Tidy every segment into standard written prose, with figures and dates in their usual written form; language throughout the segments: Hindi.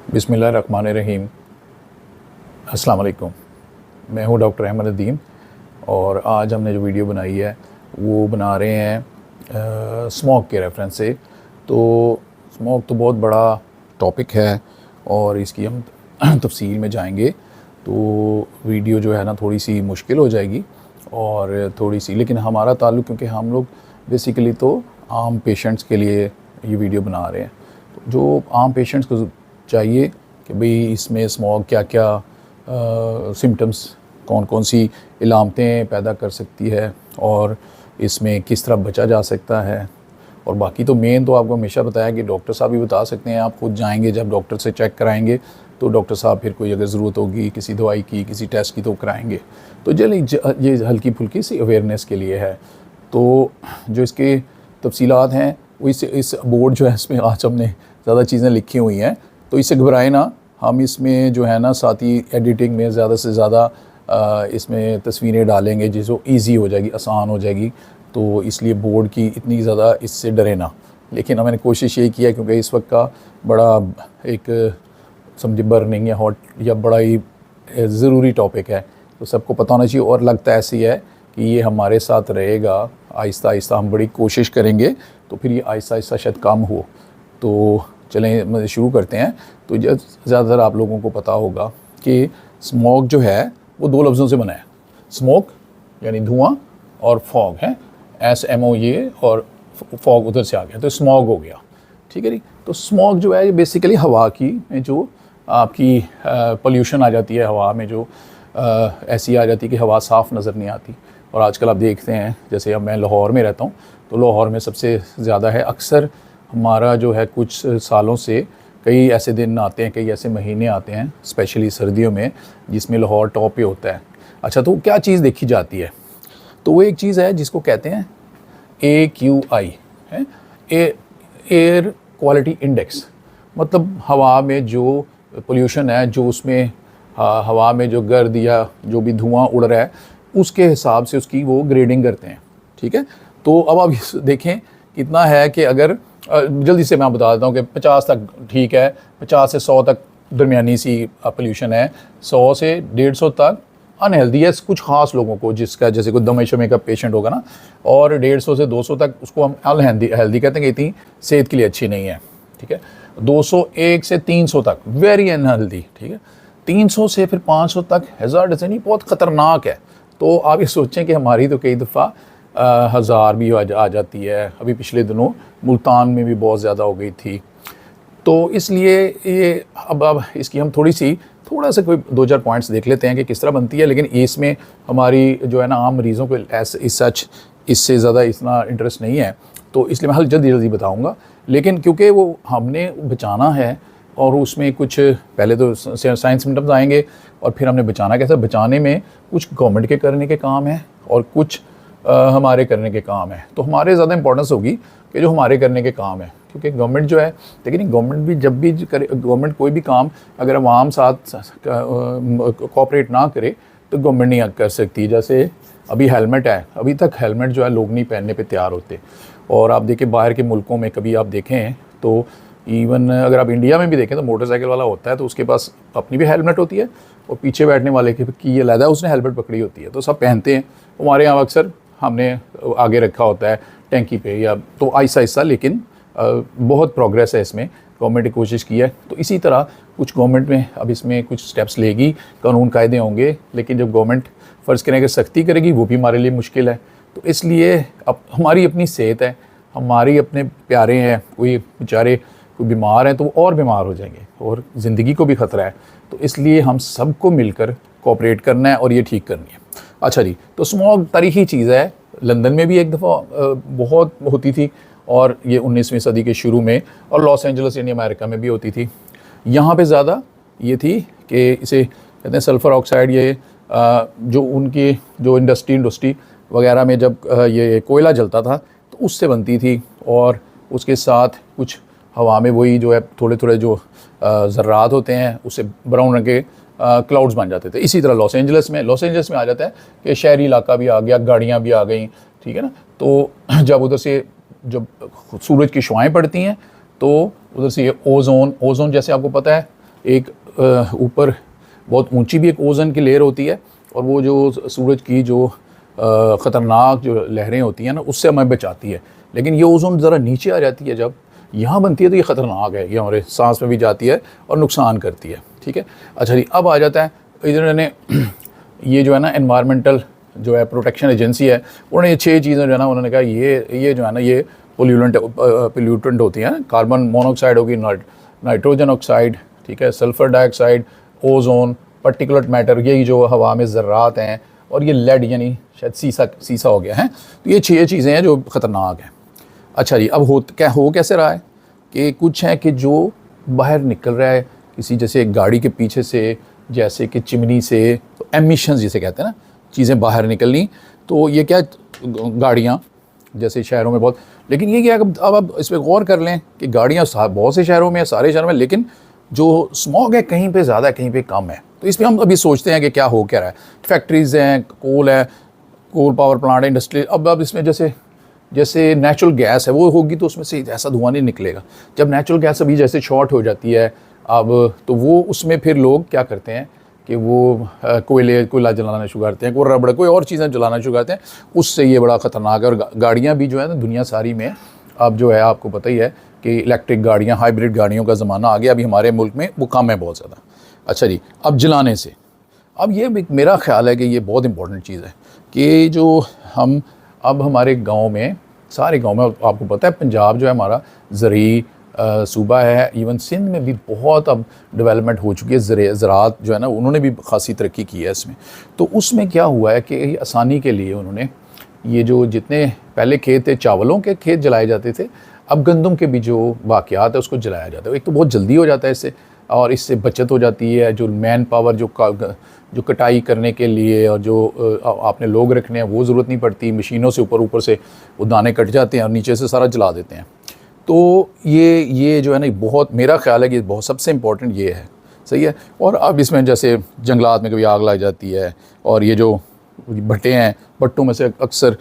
बिस्मिल्लाहिर्रहमानिर्रहीम। अस्सलाम वालेकुम। मैं हूँ डॉक्टर अहमद नदीम और आज हमने जो वीडियो बनाई है वो बना रहे हैं स्मोक के रेफरेंस से। तो स्मोक तो बहुत बड़ा टॉपिक है और इसकी हम तफसील में जाएंगे, तो वीडियो जो है ना थोड़ी सी मुश्किल हो जाएगी और थोड़ी सी, लेकिन हमारा ताल्लुक़, क्योंकि हम लोग बेसिकली तो आम पेशेंट्स के लिए ये वीडियो बना रहे हैं। तो जो आम पेशेंट्स को चाहिए कि भाई इसमें स्मोक क्या क्या सिम्टम्स, कौन कौन सी इलामतें पैदा कर सकती है और इसमें किस तरह बचा जा सकता है। और बाकी तो मेन तो आपको हमेशा बताया कि डॉक्टर साहब भी बता सकते हैं। आप खुद जाएंगे जब डॉक्टर से चेक कराएंगे तो डॉक्टर साहब फिर कोई अगर ज़रूरत होगी किसी दवाई की, किसी टेस्ट की, तो कराएंगे। तो ये हल्की फुल्की सी अवेयरनेस के लिए है। तो जो इसके तफसीलात हैं वो इस बोर्ड जो है इसमें आज हमने ज़्यादा चीज़ें लिखी हुई हैं, तो इससे घबराए ना। हम इसमें जो है ना साथ ही एडिटिंग में ज़्यादा से ज़्यादा इसमें तस्वीरें डालेंगे जिसको ईजी हो जाएगी, आसान हो जाएगी। तो इसलिए बोर्ड की इतनी ज़्यादा इससे डरे ना। लेकिन मैंने कोशिश ये किया क्योंकि इस वक्त का बड़ा एक समझे बर्निंग या हॉट या बड़ा ही ज़रूरी टॉपिक है, तो सबको पता होना चाहिए। और लगता ऐसी है कि ये हमारे साथ रहेगा, आहिस्ता आहिस्ता हम बड़ी कोशिश करेंगे तो फिर ये आहिस्ता आहिस्ता शायद कम हो। तो चलें शुरू करते हैं। तो ज़्यादातर आप लोगों को पता होगा कि स्मोक जो है वो दो लफ्ज़ों से बना है। स्मोक यानी धुआं और फॉग है, SMO ये, और फॉग उधर से आ गया तो स्मॉग हो गया। ठीक है जी। तो स्मोक जो है ये बेसिकली हवा की में जो आपकी पोल्यूशन आ जाती है, हवा में जो ऐसी आ जाती है कि हवा साफ़ नज़र नहीं आती। और आजकल आप देखते हैं, जैसे अब मैं लाहौर में रहता हूँ तो लाहौर में सबसे ज़्यादा है। अक्सर हमारा जो है कुछ सालों से कई ऐसे दिन आते हैं, कई ऐसे महीने आते हैं स्पेशली सर्दियों में जिसमें लाहौर टॉप पे होता है। अच्छा, तो क्या चीज़ देखी जाती है? तो वो एक चीज़ है जिसको कहते हैं AQI है, एयर क्वालिटी इंडेक्स। मतलब हवा में जो पोल्यूशन है, जो उसमें हवा में जो गर्द या जो भी धुआं उड़ रहा है उसके हिसाब से उसकी वो ग्रेडिंग करते हैं। ठीक है। तो अब आप देखें कितना है कि अगर जल्दी से मैं बता देता हूँ कि 50 तक ठीक है, 50 से 100 तक दरमियानी सी पोल्यूशन है, 100 से 150 तक अनहेल्दी है कुछ ख़ास लोगों को, जिसका जैसे कोई दमे शमे का पेशेंट होगा ना, और 150 से 200 तक उसको हम अनहेल्दी कहते हैं कि इतनी सेहत के लिए अच्छी नहीं है। ठीक है। 201 से 300 तक वेरी अनहेल्दी। ठीक है। 300 से फिर 500 तक हैज़ार्डस, नहीं बहुत ख़तरनाक है। तो आप ये सोचें कि हमारी तो कई दफ़ा 1000 भी आ जाती है। अभी पिछले दिनों मुल्तान में भी बहुत ज़्यादा हो गई थी। तो इसलिए ये अब इसकी हम थोड़ा सा कोई 2-4 पॉइंट्स देख लेते हैं कि किस तरह बनती है। लेकिन इसमें हमारी जो है ना आम मरीज़ों को इससे ज़्यादा इतना इंटरेस्ट नहीं है, तो इसलिए मैं जल्दी बताऊँगा। लेकिन क्योंकि वो हमने बचाना है और उसमें कुछ पहले तो साइंस सिम्टम्स आएंगे और फिर हमने बचाना कैसे। बचाने में कुछ गवर्नमेंट के करने के काम है और कुछ हमारे करने के काम है। तो हमारे ज़्यादा इंपॉर्टेंस होगी कि जो हमारे करने के काम है, क्योंकि गवर्नमेंट जो है, लेकिन गवर्नमेंट भी जब भी करे, गवर्नमेंट कोई भी काम अगर आवाम साथ कोऑपरेट ना करे तो गवर्नमेंट नहीं कर सकती। जैसे अभी हेलमेट है, अभी तक हेलमेट जो है लोग नहीं पहनने पे तैयार होते। और आप देखें बाहर के मुल्कों में कभी आप देखें तो इवन अगर आप इंडिया में भी देखें तो मोटरसाइकिल वाला होता है तो उसके पास अपनी भी हेलमेट होती है और पीछे बैठने वाले की ये लहदा उसने हेलमेट पकड़ी होती है, तो सब पहनते हैं। हमारे यहाँ अक्सर हमने आगे रखा होता है टैंकी पे या, तो आहिस्ता लेकिन बहुत प्रोग्रेस है इसमें, गवर्नमेंट ने कोशिश की है। तो इसी तरह कुछ गवर्नमेंट में अब इसमें कुछ स्टेप्स लेगी, कानून कायदे होंगे, लेकिन जब गवर्नमेंट फ़र्ज़ करें कि सख्ती करेगी वो भी हमारे लिए मुश्किल है। तो इसलिए अब हमारी अपनी सेहत है, हमारी अपने प्यारे हैं, कोई बेचारे कोई बीमार हैं तो वो और बीमार हो जाएंगे और ज़िंदगी को भी ख़तरा है। तो इसलिए हम सबको मिलकर कोऑपरेट करना है और ये ठीक करनी है। अच्छा जी, तो स्मोक तारीख़ी चीज़ है। लंदन में भी एक दफ़ा बहुत होती थी और ये 19वीं सदी के शुरू में, और लॉस एंजल्स यानी अमेरिका में भी होती थी। यहाँ पे ज़्यादा ये थी कि इसे कहते हैं सल्फ़र ऑक्साइड। ये जो उनकी जो इंडस्ट्री वगैरह में जब ये कोयला जलता था तो उससे बनती थी, और उसके साथ कुछ हवा में वही जो है थोड़े जो ज़र्रात होते हैं उससे ब्राउन रंग के क्लाउड्स बन जाते थे। इसी तरह लॉस एंजल्स में आ जाता है कि शहरी इलाका भी आ गया, गाड़ियाँ भी आ गई। ठीक है ना। तो जब उधर से जब सूरज की शुआएँ पड़ती हैं तो उधर से ये ओज़ोन जैसे आपको पता है एक ऊपर बहुत ऊंची भी एक ओज़ोन की लेयर होती है, और वो जो सूरज की जो ख़तरनाक जो लहरें होती हैं ना, उससे हमें बचाती है। लेकिन ये ओज़ोन ज़रा नीचे आ जाती है, जब यहाँ बनती है तो ये ख़तरनाक है, ये हमारे सांस में भी जाती है और नुकसान करती है। ठीक है, अच्छा जी, अब आ जाता है इन्होंने ये जो है ना एनवायरमेंटल जो है प्रोटेक्शन एजेंसी है, उन्होंने ये 6 चीज़ें जो है ना, उन्होंने कहा ये जो है ना ये पोल्यूटेंट होती हैं। कार्बन मोनोऑक्साइड होगी, नाइट्रोजन ऑक्साइड, ठीक है, sulphur dioxide, ozone, particulate matter, यही जो हवा में ज़र्रात हैं, और ये लेड यानी शायद सीसा हो गया है। तो ये 6 चीज़ें हैं जो ख़तरनाक हैं। अच्छा जी, अब हो कैसे रहा है कि कुछ है कि जो बाहर निकल रहा है किसी, जैसे एक गाड़ी के पीछे से, जैसे कि चिमनी से, तो एमिशंस जिसे कहते हैं ना, चीज़ें बाहर निकलनी, तो ये क्या गाड़ियाँ जैसे शहरों में बहुत, लेकिन ये क्या अब इस पर गौर कर लें कि गाड़ियाँ बहुत से शहरों में, सारे शहरों में, लेकिन जो स्मॉग है कहीं पे ज़्यादा है, कहीं पे कम है। तो इस पर हम अभी सोचते हैं कि क्या हो क्या रहा है। फैक्ट्रीज़ हैं, कोल पावर प्लांट है, इंडस्ट्री। अब इसमें जैसे नेचुरल गैस है वो होगी तो उसमें से ऐसा धुआं नहीं निकलेगा। जब नेचुरल गैस अभी जैसे शॉर्ट हो जाती है अब, तो वो उसमें फिर लोग क्या करते हैं कि वो कोयला जलाना शुरू करते हैं, कोई रबड़, कोई और चीज़ें जलाना शुरू करते हैं। उससे ये बड़ा ख़तरनाक है। और गाड़ियाँ भी जो है ना दुनिया सारी में अब जो है, आपको पता ही है कि इलेक्ट्रिक गाड़ियाँ, हाइब्रिड गाड़ियों का ज़माना आ गया। अभी हमारे मुल्क में वो कम है बहुत ज़्यादा। अच्छा जी, अब जलाने से, अब ये मेरा ख़्याल है कि ये बहुत इंपॉर्टेंट चीज़ है कि जो हम अब हमारे गाँव में, सारे गाँव में, आपको पता है पंजाब जो है हमारा ज़रूरी सूबा है, इवन सिंध में भी बहुत अब डेवलपमेंट हो चुकी है। ज़राअत जो है ना, उन्होंने भी खासी तरक्की की है इसमें। तो उसमें क्या हुआ है कि आसानी के लिए उन्होंने ये जो जितने पहले खेत थे, चावलों के खेत जलाए जाते थे, अब गंदम के भी जो वाक़यात है उसको जलाया जाता है। एक तो बहुत जल्दी हो जाता है इससे, और इससे बचत हो जाती है। जो मैन पावर जो कटाई करने के लिए और जो आपने लोग रखने हैं वो ज़रूरत नहीं पड़ती। मशीनों से ऊपर से वो दाने कट जाते हैं और नीचे से सारा जला देते हैं। तो ये जो है ना, बहुत, मेरा ख्याल है कि बहुत सबसे इम्पोर्टेंट ये है। सही है। और अब इसमें जैसे जंगलात में कभी आग लग जाती है, और ये जो भट्टे हैं, भट्टों में से अक्सर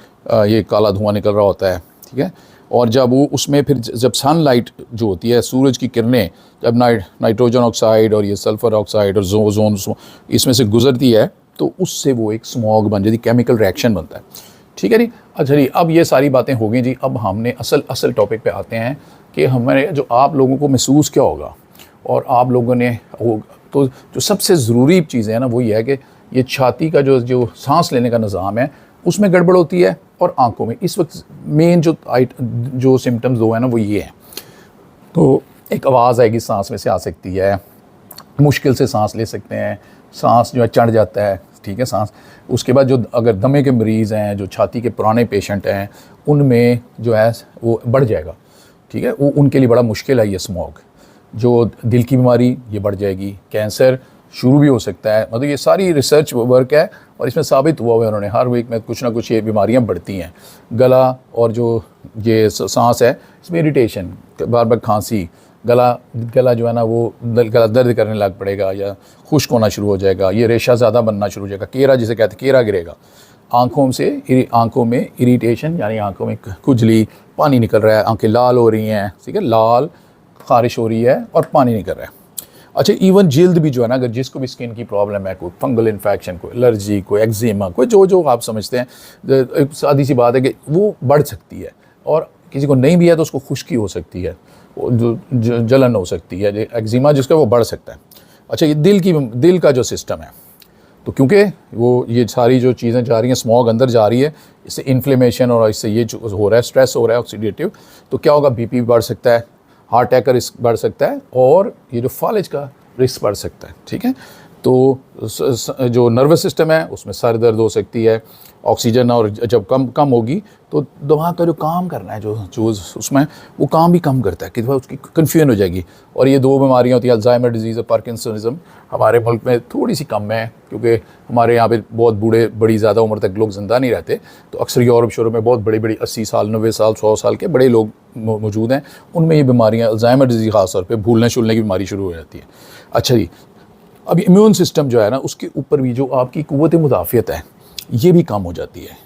ये काला धुआं निकल रहा होता है। ठीक है। और जब वो उसमें फिर जब सनलाइट जो होती है, सूरज की किरणें, जब नाइट्रोजन ऑक्साइड और ये सल्फ़र ऑक्साइड और ओज़ोन इसमें से गुजरती है, तो उससे वो एक स्मॉग बन जाती, केमिकल रिएक्शन बनता है। ठीक है जी। अच्छा जी, अब ये सारी बातें हो गई जी। अब हमने असल टॉपिक पे आते हैं कि हमारे जो आप लोगों को महसूस क्या होगा, और आप लोगों ने तो जो सबसे ज़रूरी चीज़ें हैं ना, वो ये है कि ये छाती का जो सांस लेने का निज़ाम है उसमें गड़बड़ होती है, और आंखों में इस वक्त मेन जो सिम्टम्स दो है ना, वो ये हैं। तो एक आवाज़ आएगी, सांस में से आ सकती है, मुश्किल से सांस ले सकते हैं, सांस जो है चढ़ जाता है। ठीक है, सांस। उसके बाद जो अगर दमे के मरीज़ हैं, जो छाती के पुराने पेशेंट हैं, उनमें जो है वो बढ़ जाएगा। ठीक है, वो उनके लिए बड़ा मुश्किल है ये स्मॉग। जो दिल की बीमारी, ये बढ़ जाएगी। कैंसर शुरू भी हो सकता है। मतलब ये सारी रिसर्च वर्क है, और इसमें साबित हुआ है उन्होंने, हर वीक में कुछ ना कुछ ये बीमारियां बढ़ती हैं। गला और जो ये सांस है, इसमें इरिटेशन, बार बार खांसी, गला जो है ना वो गला दर्द करने लग पड़ेगा, या खुश्क होना शुरू हो जाएगा, ये रेशा ज़्यादा बनना शुरू हो जाएगा, केरा जिसे कहते हैं, केरा गिरेगा। आँखों में इरिटेशन, यानी आँखों में खुजली, पानी निकल रहा है, आँखें लाल हो रही हैं। ठीक है, लाल ख़ारिश हो रही है और पानी निकल रहा है। अच्छा, इवन जिल्द भी जो है ना, अगर जिसको भी स्किन की प्रॉब्लम है, कोई फंगल इन्फेक्शन, कोई एलर्जी, कोई एक्जिमा, कोई जो आप समझते हैं, एक सादी सी बात है कि वो बढ़ सकती है। और किसी को नहीं भी है तो उसको खुश्की हो सकती है, जलन हो सकती है, एक्जिमा जिसका, वो बढ़ सकता है। अच्छा, ये दिल का जो सिस्टम है, तो क्योंकि वो ये सारी जो चीज़ें जा रही हैं, स्मॉग अंदर जा रही है, इससे इन्फ्लेमेशन और इससे ये जो हो रहा है, स्ट्रेस हो रहा है ऑक्सीडेटिव, तो क्या होगा, बीपी बढ़ सकता है, हार्ट अटैक का रिस्क बढ़ सकता है, और ये जो फालिज का रिस्क बढ़ सकता है। ठीक है। तो जो नर्वस सिस्टम है उसमें सर दर्द हो सकती है, ऑक्सीजन और जब कम होगी तो दिमाग का जो काम करना है, जो उसमें वो काम भी कम करता है, कि उसकी कन्फ्यूजन हो जाएगी। और ये 2 बीमारियाँ होती हैं, अल्जाइमर डिजीज़ और पार्किंसनिज्म, हमारे मुल्क में थोड़ी सी कम है, क्योंकि हमारे यहाँ पे बहुत बड़ी ज़्यादा उम्र तक लोग ज़िंदा नहीं रहते। तो अक्सर यूरोप शोरों में बहुत बड़ी 80 साल, 90 साल, 100 साल के बड़े लोग मौजूद हैं, उनमें ये बीमारियाँ, अल्जाइमर डिजीज़ ख़ास तौर पर भूलने शुलने की बीमारी शुरू हो जाती है। अच्छा जी, अब इम्यून सिस्टम जो है ना, उसके ऊपर भी जो आपकी क़ुव्वत मुदाफ़ियत है, ये भी कम हो जाती है।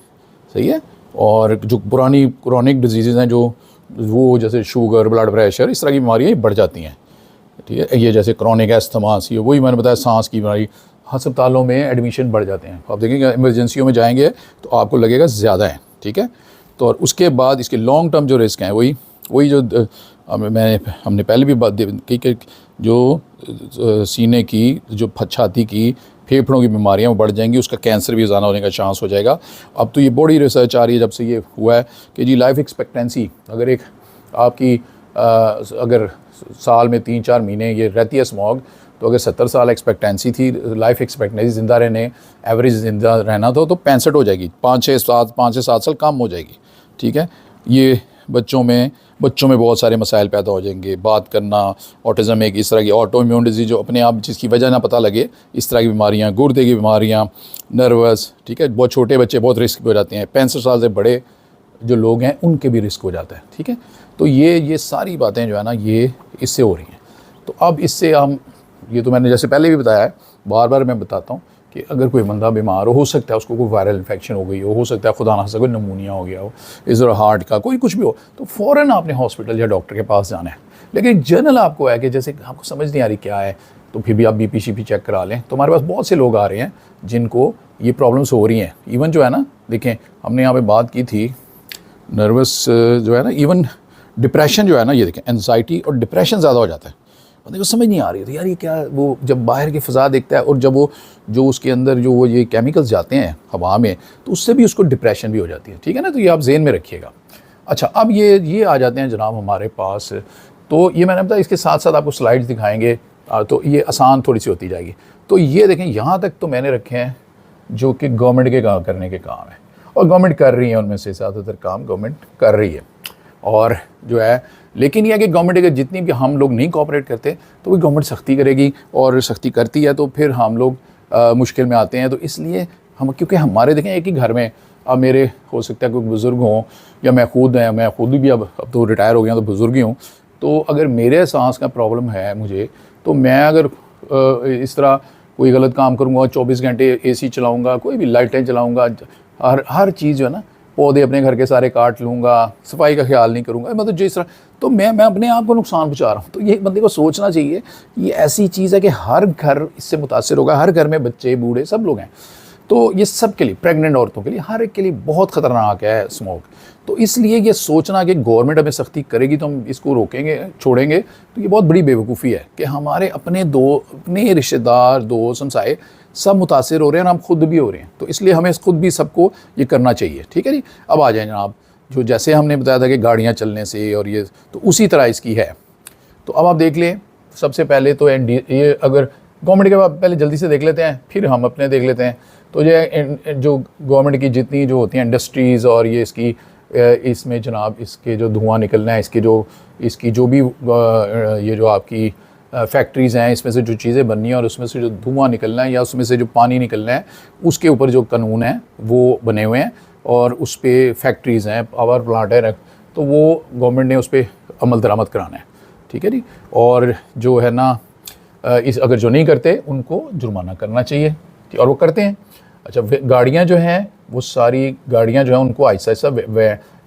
सही है। और जो पुरानी क्रॉनिक डिजीज़ हैं, जो वो जैसे शुगर, ब्लड प्रेशर, इस तरह की बीमारियाँ बढ़ जाती हैं। ठीक है। ये जैसे क्रॉनिक एस्थमा सी, वही मैंने बताया, सांस की बीमारी, अस्पतालों में एडमिशन बढ़ जाते हैं। आप देखेंगे इमरजेंसियों में जाएंगे तो आपको लगेगा ज़्यादा है, ठीक है। तो और उसके बाद इसके लॉन्ग टर्म जो रिस्क हैं वही जो हमने पहले भी बात की कि जो सीने की, जो छाती की, फेफड़ों की बीमारियां वो बढ़ जाएंगी, उसका कैंसर भी ज़्यादा होने का चांस हो जाएगा। अब तो ये बड़ी रिसर्च आ रही है जब से ये हुआ है कि जी लाइफ एक्सपेक्टेंसी अगर एक आपकी अगर साल में 3-4 महीने ये रहती है स्मॉग, तो अगर 70 साल एक्सपेक्टेंसी थी, लाइफ एक्सपेक्टेंसी ज़िंदा रहने, एवरेज ज़िंदा रहना तो 65 हो जाएगी, 5 से 7 साल कम हो जाएगी, ठीक है। ये बच्चों में बहुत सारे मसाइल पैदा हो जाएंगे, बात करना, ऑटिज़म, एक इस तरह की ऑटो इम्यून डिजीज़ जो अपने आप जिसकी वजह ना पता लगे, इस तरह की बीमारियाँ, गुर्दे की बीमारियाँ, नर्वस, ठीक है। बहुत छोटे बच्चे बहुत रिस्क हो जाते हैं, 65 साल से बड़े जो लोग हैं उनके भी रिस्क हो जाता है, ठीक है। तो ये सारी बातें जो है ना ये इससे हो रही हैं। तो अब इससे हम, ये तो मैंने जैसे पहले भी बताया है, बार बार मैं बताता हूँ कि अगर कोई बंदा बीमार हो सकता है उसको कोई वायरल इन्फेक्शन हो गई हो सकता है खुदा ना खास्ता कोई नमूनिया हो गया हो, इस तरह हार्ट का कोई कुछ भी हो, तो फ़ौरन आपने हॉस्पिटल या डॉक्टर के पास जाना है। लेकिन जनरल आपको है कि जैसे आपको समझ नहीं आ रही क्या है, तो फिर भी आप BP शिपी चेक करा लें। तो हमारे पास बहुत से लोग आ रहे हैं जिनको ये प्रॉब्लम्स हो रही हैं। इवन जो है ना, देखें हमने यहाँ पर बात की थी नर्वस जो है ना, इवन डिप्रेशन जो है ना, ये देखें एंजाइटी और डिप्रेशन ज़्यादा हो जाता है। बंदे को समझ नहीं आ रही है तो यार ये क्या, वो जब बाहर की फ़ज़ा देखता है और जब वो जो उसके अंदर जो वो ये केमिकल्स जाते हैं हवा में, तो उससे भी उसको डिप्रेशन भी हो जाती है, ठीक है ना। तो ये आप ज़हन में रखिएगा। अच्छा, अब ये आ जाते हैं जनाब हमारे पास। तो ये मैंने बताया, इसके साथ साथ आपको स्लाइड्स दिखाएंगे, तो ये आसान थोड़ी सी होती जाएगी। तो ये देखें यहाँ तक तो मैंने रखे हैं जो कि गवर्नमेंट के काम करने के काम है, और गवर्नमेंट कर रही है, उनमें से ज़्यादातर काम गवर्नमेंट कर रही है। और जो है, लेकिन यह है कि गवर्नमेंट अगर जितनी भी हम लोग नहीं कोऑपरेट करते तो वो गवर्नमेंट सख्ती करेगी, और सख्ती करती है तो फिर हम लोग मुश्किल में आते हैं। तो इसलिए हम, क्योंकि हमारे देखें एक ही घर में, अब मेरे हो सकता है कोई बुज़ुर्ग हों या मैं खुद भी अब तो रिटायर हो गया तो बुज़ुर्ग ही हूँ। तो अगर मेरे सांस का प्रॉब्लम है मुझे, तो मैं अगर इस तरह कोई गलत काम करूँगा, 24 घंटे AC चलाऊँगा, कोई भी लाइटें चलाऊँगा, हर चीज़ जो है ना, पौधे अपने घर के सारे काट लूँगा, सफाई का ख्याल नहीं करूँगा, मतलब जिस तरह, तो मैं अपने आप को नुकसान पहुँचा रहा हूँ। तो ये बंदे को सोचना चाहिए, ये ऐसी चीज़ है कि हर घर इससे मुतासिर होगा, हर घर में बच्चे बूढ़े सब लोग हैं। तो ये सब के लिए, प्रेग्नेंट औरतों के लिए, हर एक के लिए बहुत ख़तरनाक है स्मोक। तो इसलिए ये सोचना कि गवर्नमेंट हमें सख्ती करेगी तो हम इसको रोकेंगे, छोड़ेंगे, तो ये बहुत बड़ी बेवकूफ़ी है कि हमारे अपने रिश्तेदार, दोस्त, हमसाए सब मुतासिर हो रहे हैं और हम खुद भी हो रहे हैं। तो इसलिए हमें खुद भी सबको ये करना चाहिए, ठीक है जी। अब आ जाए जनाब, जो जैसे हमने बताया था कि गाड़ियाँ चलने से और ये, तो उसी तरह इसकी है। तो अब आप देख लें, सबसे पहले तो ये अगर गवर्नमेंट के बाद पहले जल्दी से देख लेते हैं, फिर हम अपने देख लेते हैं। तो ये जो गवर्नमेंट की जितनी जो होती हैं इंडस्ट्रीज़ और ये इसमें जनाब इसके जो धुआं निकलना है, इसकी जो भी ये जो आपकी फैक्ट्रीज़ हैं, इसमें से जो चीज़ें बननी हैं और उसमें से जो धुआं निकलना है या उसमें से जो पानी निकलना है, उसके ऊपर जो कानून है वो बने हुए हैं, और उस पर फैक्ट्रीज़ हैं, पावर प्लांट है, तो वो गवर्नमेंट ने उस पर अमल दरामद कराना है, ठीक है जी। और जो है ना, अगर जो नहीं करते उनको जुर्माना करना चाहिए, और वो करते हैं। अच्छा, गाड़ियाँ जो हैं, वो सारी गाड़ियाँ जो हैं उनको आहिस्ता आहिस्ता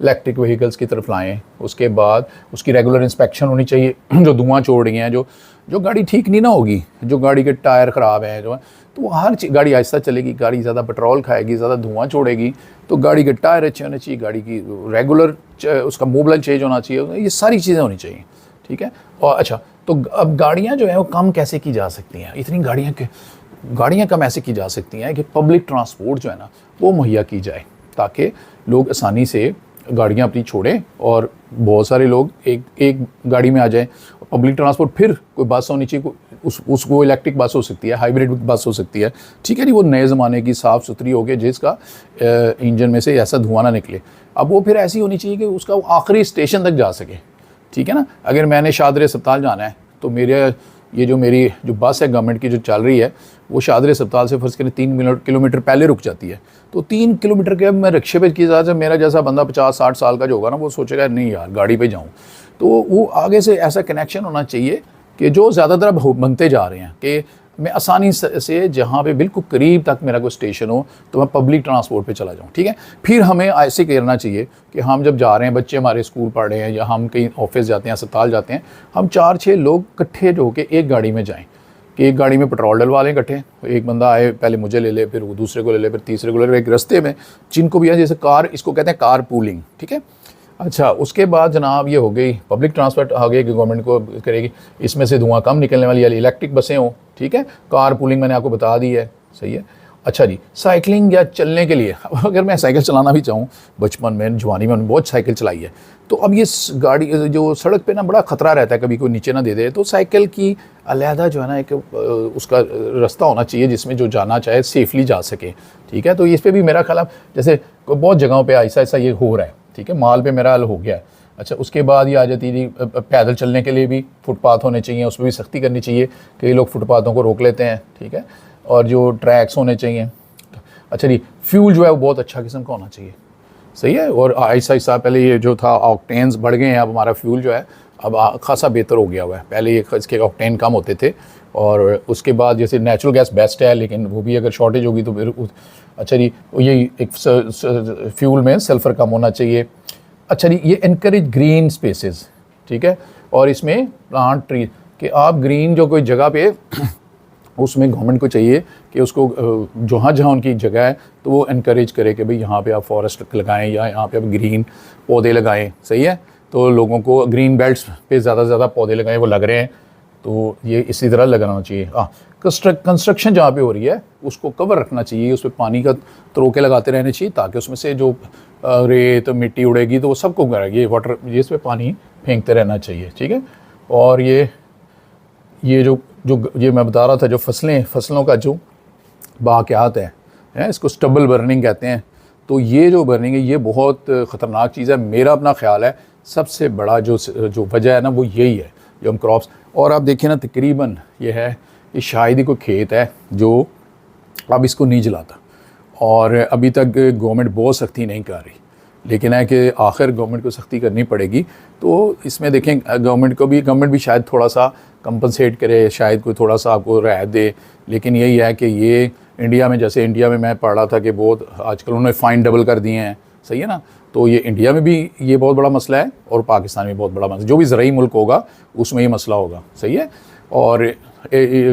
इलेक्ट्रिक व्हीकल्स की तरफ लाएँ। उसके बाद उसकी रेगुलर इंस्पेक्शन होनी चाहिए। जो धुआं छोड़ रही हैं, जो गाड़ी ठीक नहीं ना होगी, जो गाड़ी के टायर ख़राब हैं, जो है, तो वो हर गाड़ी आहिस्ता चलेगी, गाड़ी ज़्यादा पेट्रोल खाएगी, ज़्यादा धुआं छोड़ेगी, तो गाड़ी के टायर अच्छे होने चाहिए, गाड़ी की रेगुलर उसका मोबिल चेंज होना चाहिए, ये सारी चीज़ें होनी चाहिए, ठीक है। और अच्छा, तो अब गाड़ियाँ जो हैं वो कम कैसे की जा सकती हैं, इतनी गाड़ियाँ कम ऐसे की जा सकती हैं कि पब्लिक ट्रांसपोर्ट जो है ना वो मुहैया की जाए, ताकि लोग आसानी से गाड़ियाँ अपनी छोड़ें और बहुत सारे लोग एक गाड़ी में आ जाएं। पब्लिक ट्रांसपोर्ट, फिर कोई बस होनी चाहिए, उसको इलेक्ट्रिक बस हो सकती है, हाइब्रिड बस हो सकती है, ठीक है जी। वो नए ज़माने की साफ़ सुथरी हो गई, जिसका इंजन में से ऐसा धुआं ना निकले। अब वो फिर ऐसी होनी चाहिए कि उसका आखिरी स्टेशन तक जा सके, ठीक है ना। अगर मैंने शादर अस्पताल जाना है तो मेरी जो बस है गवर्नमेंट की जो चल रही है, वो शादर अस्पताल से फ़र्ज़ करें 3 किलोमीटर पहले रुक जाती है। तो 3 किलोमीटर के अब मैं रिक्शे पे की जा, मेरा जैसा बंदा 50-60 साल का जो होगा ना, वो सोचेगा नहीं यार गाड़ी पे जाऊँ। तो वो आगे से ऐसा कनेक्शन होना चाहिए कि जो ज़्यादातर अब बनते जा रहे हैं कि मैं आसानी से जहाँ पे बिल्कुल करीब तक मेरा कोई स्टेशन हो तो मैं पब्लिक ट्रांसपोर्ट पे चला जाऊँ, ठीक है। फिर हमें ऐसे करना चाहिए कि हम जब जा रहे हैं, बच्चे हमारे स्कूल पढ़ रहे हैं या हम कहीं ऑफिस जाते हैं, अस्पताल जाते हैं, हम 4-6 लोग इकट्ठे हो के एक गाड़ी में जाएँ कि एक गाड़ी में पेट्रोल डलवा लें इकट्ठे, एक बंदा आए पहले मुझे ले ले, फिर वो दूसरे को ले ले, फिर तीसरे को ले ले, एक रास्ते में जिनको भी है, जैसे कार, इसको कहते हैं कार पूलिंग, ठीक है। अच्छा, उसके बाद जनाब ये हो गई पब्लिक ट्रांसपोर्ट आ गई कि गवर्नमेंट को करेगी, इसमें से धुआं कम निकलने वाली इलेक्ट्रिक बसें हों, ठीक है। कार पूलिंग मैंने आपको बता दी है, सही है। अच्छा जी, साइकिलिंग या चलने के लिए, अगर मैं साइकिल चलाना भी चाहूँ, बचपन में जवानी में बहुत साइकिल चलाई है, तो अब ये गाड़ी जो सड़क पे ना बड़ा ख़तरा रहता है कभी कोई नीचे ना दे दे, तो साइकिल की अलहदा जो है ना एक उसका रास्ता होना चाहिए जिसमें जो जाना चाहे सेफली जा सके, ठीक है। तो इस पर भी मेरा ख्याल, जैसे बहुत जगहों पर ऐसा ऐसा ये हो रहा है, ठीक है। माल पे मेरा हल हो गया है। अच्छा, उसके बाद ये आ जाती है जी पैदल चलने के लिए भी फुटपाथ होने चाहिए, उसमें भी सख्ती करनी चाहिए, कई लोग फुटपाथों को रोक लेते हैं, ठीक है। और जो ट्रैक्स होने चाहिए। अच्छा जी, फ्यूल जो है वो बहुत अच्छा किस्म का होना चाहिए, सही है। और ऐसा ऐसा पहले ये जो था ऑक्टेन्स बढ़ गए हैं, अब हमारा फ्यूल जो है अब खासा बेहतर हो गया हुआ है। पहले ये इसके ऑक्टेन कम होते थे, और उसके बाद जैसे नेचुरल गैस बेस्ट है, लेकिन वो भी अगर शॉर्टेज होगी तो फिर अच्छा जी ये एक फ्यूल में सल्फ़र कम होना चाहिए। अच्छा जी, ये इनकरेज ग्रीन स्पेसेस, ठीक है। और इसमें प्लांट ट्री कि आप ग्रीन जो कोई जगह पे उसमें गवर्नमेंट को चाहिए कि उसको जहाँ जहाँ उनकी जगह है तो वो इनकरेज करे कि भाई यहाँ पे आप फॉरेस्ट लगाएं या यहाँ पे आप ग्रीन पौधे लगाएं, सही है। तो लोगों को ग्रीन बेल्ट्स पे ज़्यादा से ज़्यादा पौधे लगाएं, वो लग रहे हैं, तो ये इसी तरह लगाना चाहिए। कंस्ट्रक्शन जहाँ पे हो रही है उसको कवर रखना चाहिए, उस पर पानी का तरोके लगाते रहने चाहिए ताकि उसमें से जो रेत मिट्टी उड़ेगी तो वो सबको करेगी, वाटर इस पर पानी फेंकते रहना चाहिए, ठीक है। और ये जो ये मैं बता रहा था, जो फसलों का जो वाक़यात है इसको स्टबल बर्निंग कहते हैं। तो ये जो बर्निंग है ये बहुत ख़तरनाक चीज़ है। मेरा अपना ख्याल है सबसे बड़ा जो वजह है ना वो यही है, जो हम क्रॉप्स, और आप देखिए ना तकरीबन ये है कि शायद ही कोई खेत है जो अब इसको नहीं जलाता, और अभी तक गवर्नमेंट बहुत सख्ती नहीं कर रही, लेकिन है कि आखिर गवर्नमेंट को सख्ती करनी पड़ेगी। तो इसमें देखें गवर्नमेंट भी शायद थोड़ा सा कंपनसेट करे, शायद कोई थोड़ा सा आपको राहत दे, लेकिन यही है कि ये इंडिया में, जैसे इंडिया में मैं पढ़ रहा था कि बहुत आजकल उन्होंने फ़ाइन डबल कर दिए हैं, सही है ना। तो ये इंडिया में भी ये बहुत बड़ा मसला है और पाकिस्तान में बहुत बड़ा मसला, जो भी ज़रूरी मुल्क होगा उसमें ये मसला होगा, सही है। और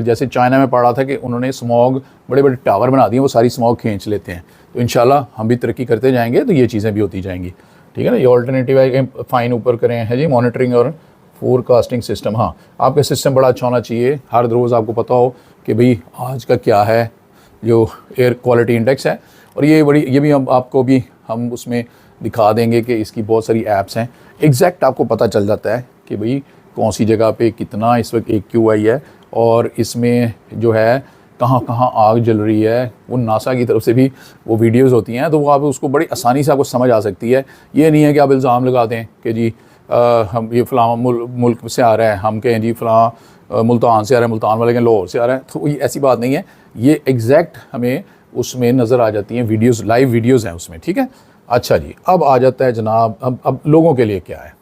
जैसे चाइना में पढ़ रहा था कि उन्होंने स्मॉग बड़े बड़े टावर बना दिए, वो सारी स्मॉग खींच लेते हैं। तो इंशाल्लाह हम भी तरक्की करते जाएंगे तो ये चीज़ें भी होती जाएंगी, ठीक है ना। ये ऑल्टरनेटिव है कि फ़ाइन ऊपर करें है जी, मॉनिटरिंग और फोरकास्टिंग सिस्टम। हाँ, आपका सिस्टम बड़ा अच्छा होना चाहिए, हर रोज़ आपको पता हो कि भाई आज का क्या है जो एयर क्वालिटी इंडेक्स है। और ये भी हम उसमें दिखा देंगे कि इसकी बहुत सारी ऐप्स हैं, एग्जैक्ट आपको पता चल जाता है कि भाई कौन सी जगह पे कितना इस वक्त AQI है, और इसमें जो है कहाँ कहाँ आग जल रही है। वो नासा की तरफ से भी वो वीडियोस होती हैं, तो वो आप उसको बड़ी आसानी से आपको समझ आ सकती है। ये नहीं है कि आप इल्ज़ाम लगा दें कि जी हम ये फ़लाँ मुल्क से आ रहा है, हम कहें जी फ़लाँ मुल्तान से आ रहा है, मुल्तान वाले कहें लाहौर से आ रहा है, तो ये ऐसी बात नहीं है। ये एग्जैक्ट हमें उसमें नज़र आ जाती हैं वीडियोज़, लाइव वीडियोज़ हैं उसमें, ठीक है। अच्छा जी, अब आ जाता है जनाब, अब लोगों के लिए क्या है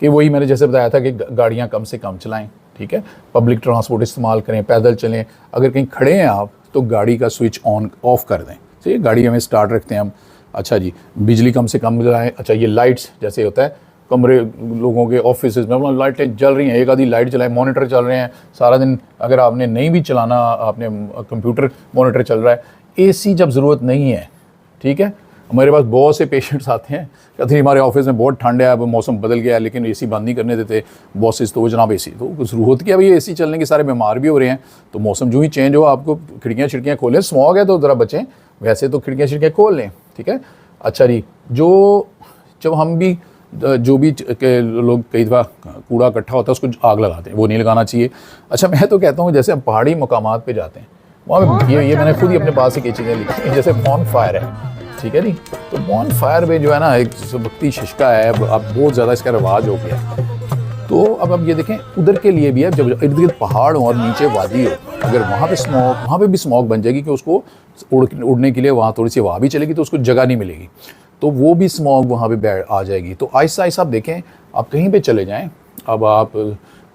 कि वही मैंने जैसे बताया था कि गाड़ियाँ कम से कम चलाएँ, ठीक है। पब्लिक ट्रांसपोर्ट इस्तेमाल करें, पैदल चलें, अगर कहीं खड़े हैं आप तो गाड़ी का स्विच ऑन ऑफ कर दें, ठीक है। गाड़ी हमें स्टार्ट रखते हैं हम। अच्छा जी, बिजली कम से कम जलाएँ। अच्छा, ये लाइट्स जैसे होता है कमरे लोगों के ऑफिस में लाइटें जल रही हैं, एक आधी लाइट जलाएं, मॉनिटर चल रहे हैं सारा दिन। अगर आपने नहीं भी चलाना, आपने कंप्यूटर मॉनिटर चल रहा है, AC जब ज़रूरत नहीं है, ठीक है। हमारे पास बहुत से पेशेंट्स आते हैं, कहते हैं हमारे ऑफिस में बहुत ठंड है, अब मौसम बदल गया है, लेकिन AC बंद नहीं करने देते बॉसेस, तो वो जनाब AC तो ज़रूरत क्या भाई, AC चलने के, सारे बीमार भी हो रहे हैं। तो मौसम जो ही चेंज हो, आपको खिड़कियाँ खोलें, स्मॉग है तो ज़रा बचें, वैसे तो खिड़कियाँ खोल लें, ठीक है। अच्छा जी, जब हम भी जो भी के लोग कई दफ़ा कूड़ा इकट्ठा होता है उसको आग लगाते हैं, वो नहीं लगाना चाहिए। अच्छा, मैं तो कहता हूँ जैसे हम पहाड़ी मकामात पे जाते हैं वहाँ पे ये मैंने खुद ही अपने पास से कई चीज़ें लिखी हैं, जैसे बॉन फायर है, ठीक है जी। तो बॉन फायर में जो है ना एक वक्ती शिशका है, अब बहुत ज़्यादा इसका रिवाज हो गया। तो अब ये देखें उधर के लिए भी है, जब इर्द गिर्द पहाड़ हो और नीचे वादी हो, अगर वहाँ पे भी स्मॉग बन जाएगी कि उसको उड़ने के लिए वहाँ थोड़ी सी हवा भी चलेगी तो उसको जगह नहीं मिलेगी, तो वो भी स्मॉग वहाँ पे आ जाएगी। तो आहिस्ता आहिस्ता आप देखें, आप कहीं पे चले जाएं, अब आप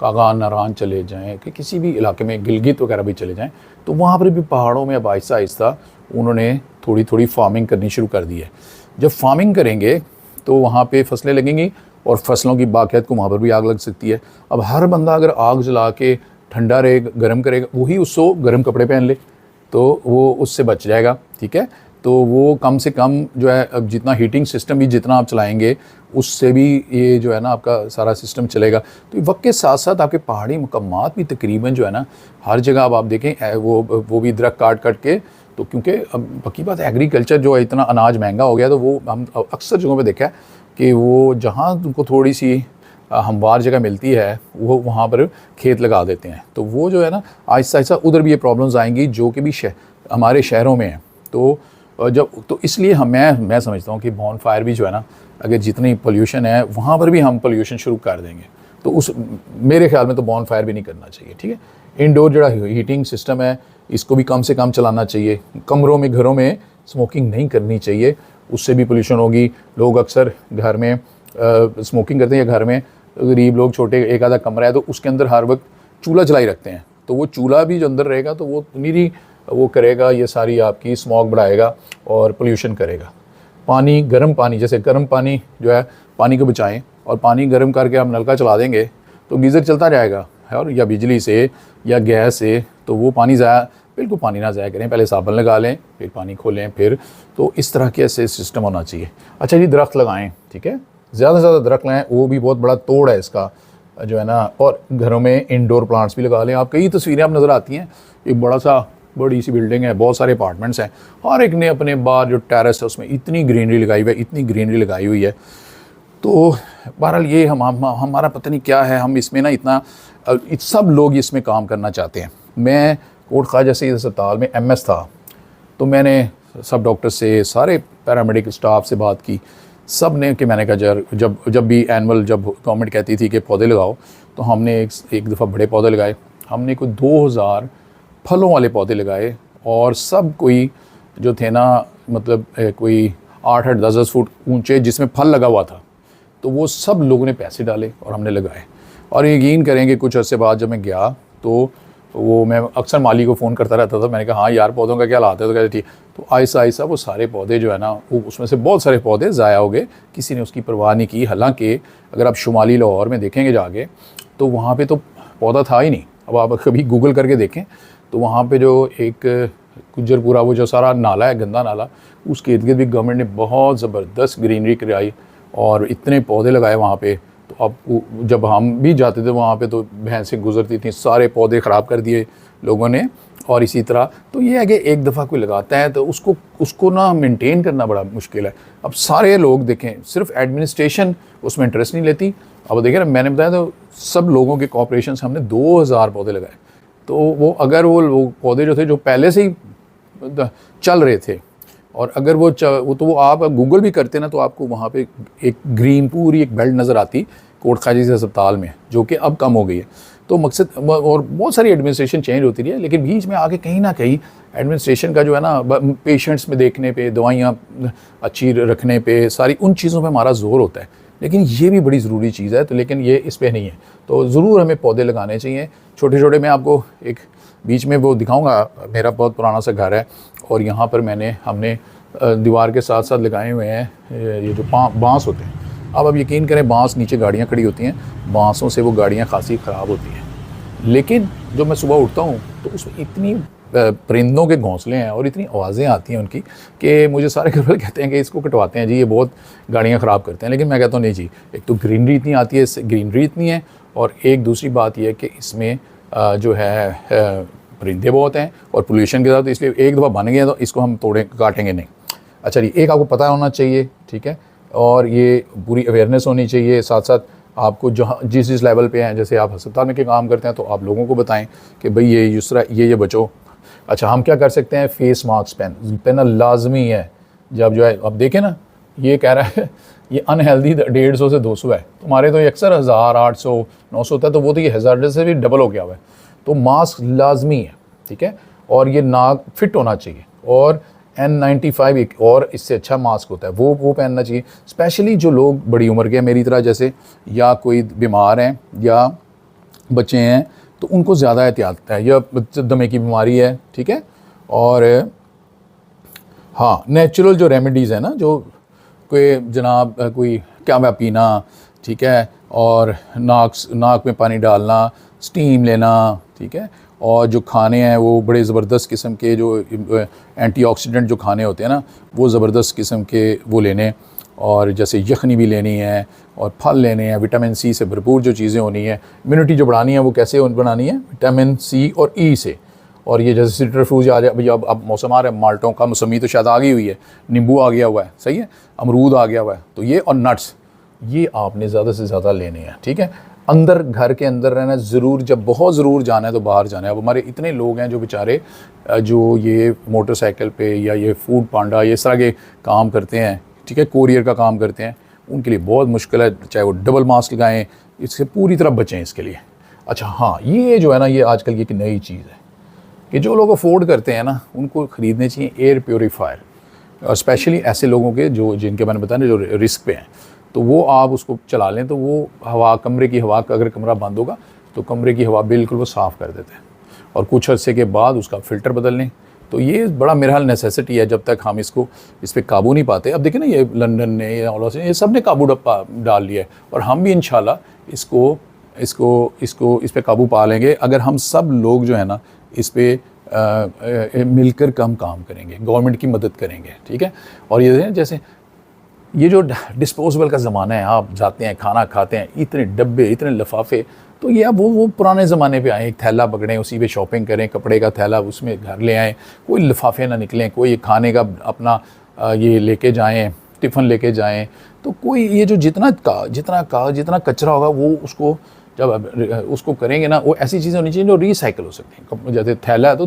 कागा नारान चले जाएं, कि किसी भी इलाके में गिलगित वगैरह भी चले जाएं, तो वहाँ पर भी पहाड़ों में अब आहिस्ता आहिस्ता उन्होंने थोड़ी थोड़ी फार्मिंग करनी शुरू कर दी है। जब फार्मिंग करेंगे तो वहाँ पे फसलें लगेंगी और फसलों की बाक़ियत को वहाँ पर भी आग लग सकती है। अब हर बंदा अगर आग जला के ठंडा रहेगा, गर्म करेगा, वही उसको गर्म कपड़े पहन ले तो वो उससे बच जाएगा, ठीक है। तो वो कम से कम जो है, अब जितना हीटिंग सिस्टम भी जितना आप चलाएंगे उससे भी ये जो है ना आपका सारा सिस्टम चलेगा। तो वक्त के साथ साथ आपके पहाड़ी मकामात भी तकरीबन जो है ना हर जगह अब आप देखें वो भी दरख्त काट के, तो क्योंकि अब पक्की बात है एग्रीकल्चर जो है इतना अनाज महंगा हो गया, तो वो हम अक्सर जगहों पे देखा है कि वो जहाँ उनको थोड़ी सी हमवार जगह मिलती है वो वहाँ पर खेत लगा देते हैं। तो वो जो है ना आहिस्ता आहिस्ता उधर भी ये प्रॉब्लम्स आएंगी जो कि भी हमारे शहरों में हैं। तो इसलिए मैं समझता हूँ कि बॉन फायर भी जो है ना, अगर जितनी पोल्यूशन है वहाँ पर भी हम पोल्यूशन शुरू कर देंगे तो मेरे ख्याल में तो बॉन फायर भी नहीं करना चाहिए, ठीक है। इंडोर जो हीटिंग सिस्टम है इसको भी कम से कम चलाना चाहिए। कमरों में घरों में स्मोकिंग नहीं करनी चाहिए, उससे भी पोल्यूशन होगी। लोग अक्सर घर में स्मोकिंग करते हैं, घर में गरीब लोग छोटे एक आधा कमरा है तो उसके अंदर हर वक्त चूल्हा जलाई रखते हैं, तो वो चूल्हा भी जो अंदर रहेगा तो वो निरी वो करेगा, ये सारी आपकी स्मॉग बढ़ाएगा और पोल्यूशन करेगा। पानी, गर्म पानी, जैसे गर्म पानी जो है पानी को बचाएं और पानी गर्म करके आप नलका चला देंगे तो गीज़र चलता जाएगा, और या बिजली से या गैस से, तो वो पानी बिल्कुल पानी ना ज़ाया करें। पहले साबुन लगा लें, फिर पानी खोलें, फिर तो इस तरह के ऐसे सिस्टम होना चाहिए। अच्छा जी, दरख्त लगाएं, ठीक है, ज़्यादा से ज़्यादा दरख्त लगाएं, वो भी बहुत बड़ा तोड़ है इसका जो है ना। और घरों में इंडोर प्लांट्स भी लगा लें। आप कई तस्वीरें आप नज़र आती हैं, एक बड़ी सी बिल्डिंग है, बहुत सारे अपार्टमेंट्स हैं, हर एक ने अपने बाहर जो टेरेस है उसमें इतनी ग्रीनरी लगाई हुई है, इतनी ग्रीनरी लगाई हुई है। तो बहरहाल ये हमारा पता नहीं क्या है, हम इसमें ना इतना सब लोग इसमें काम करना चाहते हैं। मैं कोट ख्वाजा सईद अस्पताल में MS था, तो मैंने सब डॉक्टर से, सारे पैरामेडिकल स्टाफ से बात की, सब ने कि मैंने कहा जब भी एनुअल जब गवर्नमेंट कहती थी कि पौधे लगाओ, तो हमने एक दफ़ा बड़े पौधे लगाए। हमने कोई 2000 फलों वाले पौधे लगाए और सब कोई जो थे ना, मतलब कोई 8-8, 10-10 फुट ऊंचे जिसमें फल लगा हुआ था, तो वो सब लोगों ने पैसे डाले और हमने लगाए। और यकीन करेंगे कुछ अर्से बाद जब मैं गया तो वो मैं अक्सर माली को फ़ोन करता रहता था, मैंने कहा हाँ यार पौधों का क्या हालत है, तो कहते ठीक। तो आहिस्ता आहिस्ता वो सारे पौधे जो है ना, वो उसमें से बहुत सारे पौधे ज़ाया हो गए, किसी ने उसकी परवाह नहीं की। हालांकि अगर आप शुमाली लाहौर में देखेंगे जाके, तो वहाँ पे तो पौधा था ही नहीं। अब आप कभी गूगल करके देखें तो वहाँ पे जो एक गुज्जरपुरा वो जो सारा नाला है, गंदा नाला, उसके इर्द गिर्द भी गवर्नमेंट ने बहुत ज़बरदस्त ग्रीनरी कराई और इतने पौधे लगाए वहाँ पे। तो अब जब हम भी जाते थे वहाँ पे तो भैंसें गुजरती थी, सारे पौधे ख़राब कर दिए लोगों ने। और इसी तरह तो ये है कि एक दफ़ा कोई लगाता है तो उसको ना मेंटेन करना बड़ा मुश्किल है। अब सारे लोग देखें, सिर्फ एडमिनिस्ट्रेशन उसमें इंटरेस्ट नहीं लेती। अब देखें ना, मैंने बताया तो सब लोगों के कॉपरेशन से हमने 2000 पौधे लगाए। तो वो अगर वो लोग पौधे जो थे जो पहले से ही चल रहे थे, और अगर वो आप गूगल भी करते ना तो आपको वहाँ पे एक ग्रीन पूरी एक बेल्ट नज़र आती कोट ख्वाजा अस्पताल में, जो कि अब कम हो गई है। तो मकसद, और बहुत सारी एडमिनिस्ट्रेशन चेंज होती रही है, लेकिन बीच में आके कहीं ना कहीं एडमिनिस्ट्रेशन का जो है ना, पेशेंट्स में देखने पे, दवाइयाँ अच्छी रखने पे, सारी उन चीज़ों पे हमारा जोर होता है। लेकिन ये भी बड़ी ज़रूरी चीज़ है, तो लेकिन ये इस पे नहीं है। तो ज़रूर हमें पौधे लगाने चाहिए छोटे छोटे। मैं आपको एक बीच में वो दिखाऊंगा, मेरा बहुत पुराना सा घर है और यहाँ पर हमने दीवार के साथ साथ लगाए हुए हैं ये जो बांस होते हैं। अब आप यकीन करें, बांस नीचे गाड़ियाँ खड़ी होती हैं, बांसों से वो गाड़ियाँ खासी ख़राब होती हैं। लेकिन जब मैं सुबह उठता हूँ तो उसमें इतनी परिंदों के घोंसले हैं और इतनी आवाज़ें आती हैं उनकी कि मुझे सारे घर वाले कहते हैं कि इसको कटवाते हैं जी, ये बहुत गाड़ियाँ ख़राब करते हैं। लेकिन मैं कहता हूँ नहीं जी, एक तो ग्रीनरी इतनी आती है, इससे ग्रीनरी इतनी है, और एक दूसरी बात यह है कि इसमें जो है परिंदे बहुत हैं और पोल्यूशन के साथ, इसलिए एक दफ़ा बन गए तो इसको हम काटेंगे नहीं। अच्छा जी, एक आपको पता होना चाहिए, ठीक है, और ये पूरी अवेयरनेस होनी चाहिए। साथ साथ आपको जहाँ जिस लेवल पे हैं, जैसे आप अस्पताल में के काम करते हैं तो आप लोगों को बताएं कि भाई ये बचो। अच्छा, हम क्या कर सकते हैं, फेस मास्क पहनना लाजमी है। जब जो है अब देखें ना, ये कह रहा है ये अनहेल्दी 150 से 200 है, तुम्हारे तो ये अक्सर 1000, 800, 900 होता है, तो वो तो ये 1000 से भी डबल हो गया हुआ है। तो मास्क लाजमी है, ठीक है, और ये नाक फिट होना चाहिए, और N95 एक और इससे अच्छा मास्क होता है, वो पहनना चाहिए। स्पेशली जो लोग बड़ी उम्र के हैं मेरी तरह जैसे, या कोई बीमार हैं, या बच्चे हैं तो उनको ज़्यादा एहतियात है, या दमे की बीमारी है, ठीक है। और हाँ, नेचुरल जो रेमेडीज़ है ना, जो कोई जनाब कोई क्या पीना, ठीक है, और नाक में पानी डालना, स्टीम लेना, ठीक है, और जो खाने हैं वो बड़े ज़बरदस्त किस्म के जो एंटीऑक्सीडेंट जो खाने होते हैं ना, वो ज़बरदस्त किस्म के वो लेने, और जैसे यखनी भी लेनी है और फल लेने हैं, विटामिन सी से भरपूर जो चीज़ें होनी है। इम्यूनिटी जो बढ़ानी है वो कैसे बनानी है, विटामिन सी और ई से। और ये जैसे सिट्रस फ्रूट आ जाए, भैया अब मौसम आ रहा है, माल्टों का, मौसमी तो शायद आ गई हुई है, नींबू आ गया हुआ है, सही है, अमरूद आ गया हुआ है, तो ये और नट्स, ये आपने ज़्यादा से ज़्यादा लेने हैं, ठीक है। अंदर घर के अंदर रहना ज़रूर, जब बहुत ज़रूर जाना है तो बाहर जाना है। अब हमारे इतने लोग हैं जो बेचारे जो ये मोटरसाइकिल पे या ये फूड पांडा ये इस तरह के काम करते हैं, ठीक है, कोरियर का काम करते हैं, उनके लिए बहुत मुश्किल है, चाहे वो डबल मास्क लगाएं, इससे पूरी तरह बचें इसके लिए। अच्छा हाँ, ये जो है ना, ये आजकल की एक नई चीज़ है कि जो लोग अफोर्ड करते हैं ना, उनको ख़रीदने चाहिए एयर प्योरीफायर, और स्पेशली ऐसे लोगों के जो जिनके मैंने बताया जो रिस्क पे हैं, तो वो आप उसको चला लें तो वो हवा, कमरे की हवा, अगर कमरा बंद होगा तो कमरे की हवा बिल्कुल वो साफ़ कर देते हैं, और कुछ अर्से के बाद उसका फ़िल्टर बदल लें। तो ये बड़ा मेरा हाल नेसेसिटी है, जब तक हम इस पर काबू नहीं पाते। अब देखें ना, ये लंदन ने, ये सब ने काबू डाल लिया है, और हम भी इंशाल्लाह इस पे काबू पा लेंगे अगर हम सब लोग जो है ना इस पर मिलकर काम करेंगे, गवर्नमेंट की मदद करेंगे, ठीक है। और ये जैसे ये जो डिस्पोजेबल का ज़माना है, आप जाते हैं खाना खाते हैं, इतने डब्बे, इतने लिफाफे, तो ये अब वो पुराने ज़माने पे आए, एक थैला पकड़ें, उसी पे शॉपिंग करें, कपड़े का थैला उसमें घर ले आएँ, कोई लिफाफे ना निकलें, कोई खाने का अपना ये लेके जाएं, टिफ़िन लेके जाएं, तो कोई ये जो जितना कचरा होगा वो उसको जब उसको करेंगे ना, वो ऐसी चीज़ें होनी चाहिए जो रिसाइकिल हो सकती हैं। जैसे थैला है तो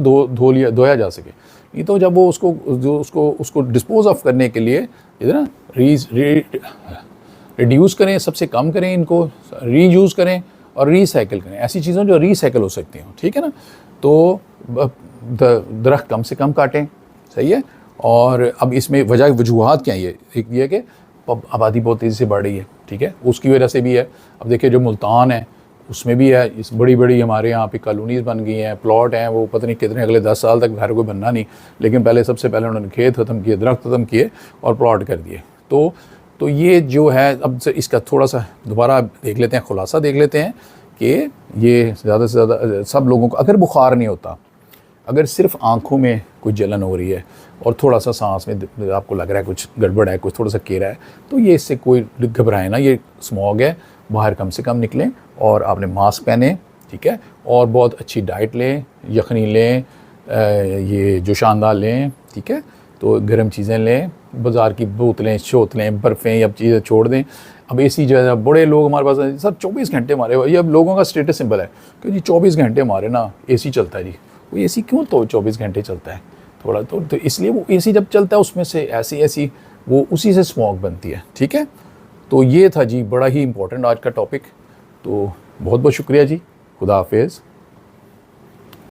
धोया जा सके, नहीं तो जब वो उसको डिस्पोज ऑफ करने के लिए ना रिड्यूस करें, सबसे कम करें, इनको रीयूज़ करें और रिसाइकिल करें, ऐसी चीज़ें जो रिसाइकिल हो सकती हैं, ठीक है ना। तो दरख्त कम से कम काटें, सही है। और अब इसमें वजूहात क्या है, एक ये कि आबादी बहुत तेज़ी से बढ़ रही है, ठीक है, उसकी वजह से भी है। अब देखिए जो मुल्तान है उसमें भी है, इस बड़ी हमारे यहाँ पे कॉलोनीज़ बन गई हैं, प्लॉट हैं, वो पता नहीं कितने, अगले 10 साल तक घर कोई बनना नहीं, लेकिन पहले सबसे पहले उन्होंने खेत ख़त्म किए, दरख्त ख़त्म किए और प्लॉट कर दिए। तो ये जो है, अब से इसका थोड़ा सा दोबारा देख लेते हैं, खुलासा देख लेते हैं कि ये ज़्यादा से ज़्यादा सब लोगों को, अगर बुखार नहीं होता, अगर सिर्फ आँखों में कोई जलन हो रही है और थोड़ा सा सांस में आपको लग रहा है कुछ गड़बड़ है, कुछ थोड़ा सा केरा है, तो ये इससे कोई घबराए ना, ये स्मॉग है, बाहर कम से कम निकलें और आपने मास्क पहने, ठीक है, और बहुत अच्छी डाइट लें, यखनी लें, ये जो शानदार लें, ठीक है, तो गर्म चीज़ें लें, बाज़ार की बोतलें, शोतलें, बर्फ़ें, ये अब चीज़ें छोड़ दें। अब एसी जो है, बड़े लोग हमारे पास सर 24 घंटे हमारे, ये अब लोगों का स्टेटस सिंबल है कि जी 24 घंटे हमारे ना एसी चलता है जी। वो एसी क्यों तो 24 घंटे चलता है, थोड़ा तो इसलिए वो एसी जब चलता है उसमें से ऐसी वो उसी से स्मॉग बनती है, ठीक है। तो ये था जी बड़ा ही इंपॉर्टेंट आज का टॉपिक। तो बहुत बहुत शुक्रिया जी, खुदा हाफिज़।